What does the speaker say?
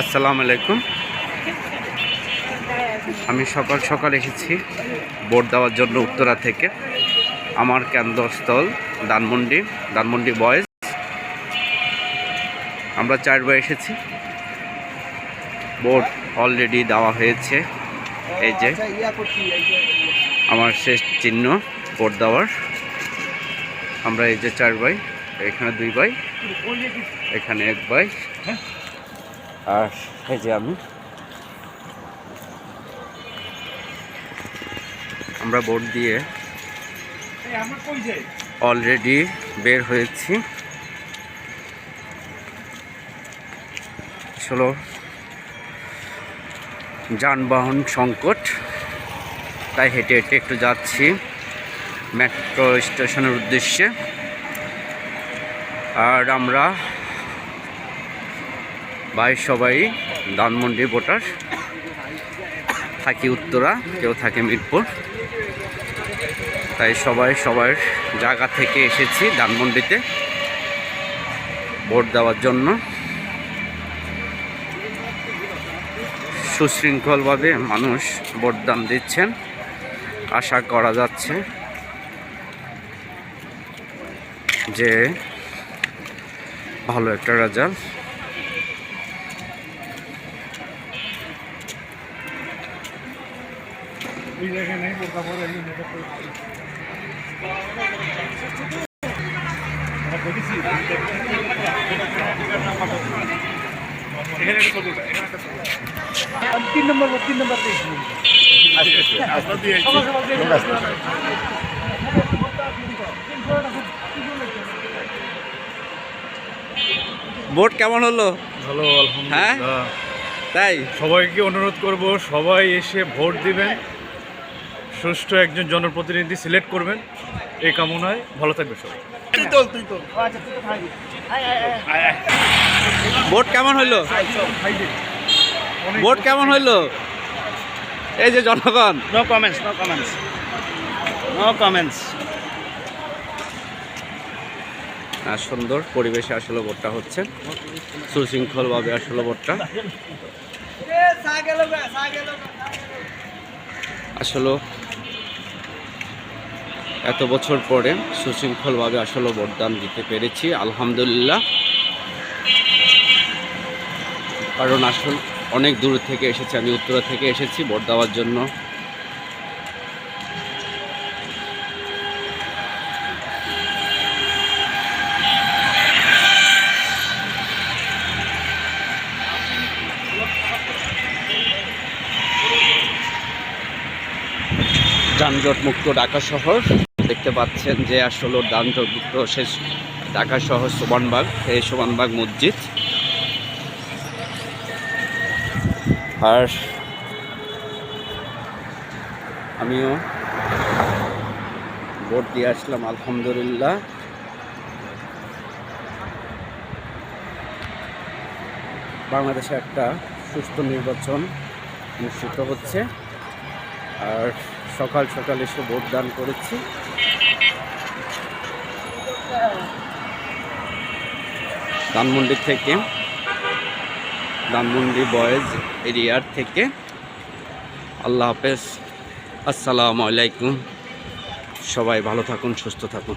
আসসালামু আলাইকুম। আমি সকাল সকাল এসেছি ভোট দেওয়ার জন্য উত্তরা থেকে। আমার কেন্দ্রস্থল ধানমন্ডি বয়েজ। আমরা 4 ভাই এসেছি। ভোট অলরেডি দেওয়া হয়েছে। এই যে আমার শেষ চিহ্ন ভোট দেওয়ার। আমরা এই যে 4 ভাই, এখানে 2 ভাই, এখানে 1 ভাই, আর এই যে আমরা ভোট দিয়ে অলরেডি বের হয়েছি। আসলে যানবাহন সংকট, তাই হেঁটে হেঁটে একটু যাচ্ছি মেট্রো স্টেশনের উদ্দেশ্যে। আর আমরা ভাই সবাই ধানমন্ডি ভোটার, থাকি উত্তরা, কেউ থাকে মিরপুর, তাই সবাই সবার জায়গা থেকে এসেছি ধানমন্ডিতে ভোট দেওয়ার জন্য। সুশৃঙ্খলভাবে মানুষ ভোটদান দিচ্ছেন, আশা করা যাচ্ছে যে ভালো একটা রেজাল্ট। ভোট কেমন হলো? ভালো, হ্যাঁ আলহামদুলিল্লাহ। তাই সবাইকে অনুরোধ করব, সবাই এসে ভোট দিবেন, সুষ্ঠু একজন জনপ্রতিনিধি সিলেক্ট করবেন, এই কামনায়। ভালো থাকবে সবাই। ভোট কেমন হইলো? ভোট কেমন হইলো? এই যে জনগণ, No comments. সুন্দর পরিবেশে আসলে ভোটটা হচ্ছে, সুশৃঙ্খলভাবে আসলে ভোটটা আসলে এত বছর পরে সুশৃঙ্খলভাবে আসলে ভোটদান দিতে পেরেছি, আলহামদুলিল্লাহ। কারণ আসলে অনেক দূর থেকে এসেছি, আমি উত্তরা থেকে এসেছি ভোট দেওয়ার জন্য। যানজট মুক্ত ঢাকা শহর দেখতে পাচ্ছেন যে আসলে যানজট মুক্ত শেষ ঢাকা শহর। সোবানবাগ, এই সোবানবাগ মসজিদ। আর আমিও ভোট দিয়ে আসলাম, আলহামদুলিল্লাহ। বাংলাদেশে একটা সুষ্ঠু নির্বাচন নিশ্চিত হচ্ছে। আর সকাল সকাল এসে ভোট দান করেছি। ধানমন্ডি বয়েজ এরিয়ার থেকে। আল্লাহ হাফেজ, আসসালামু আলাইকুম। সবাই ভালো থাকুন, সুস্থ থাকুন।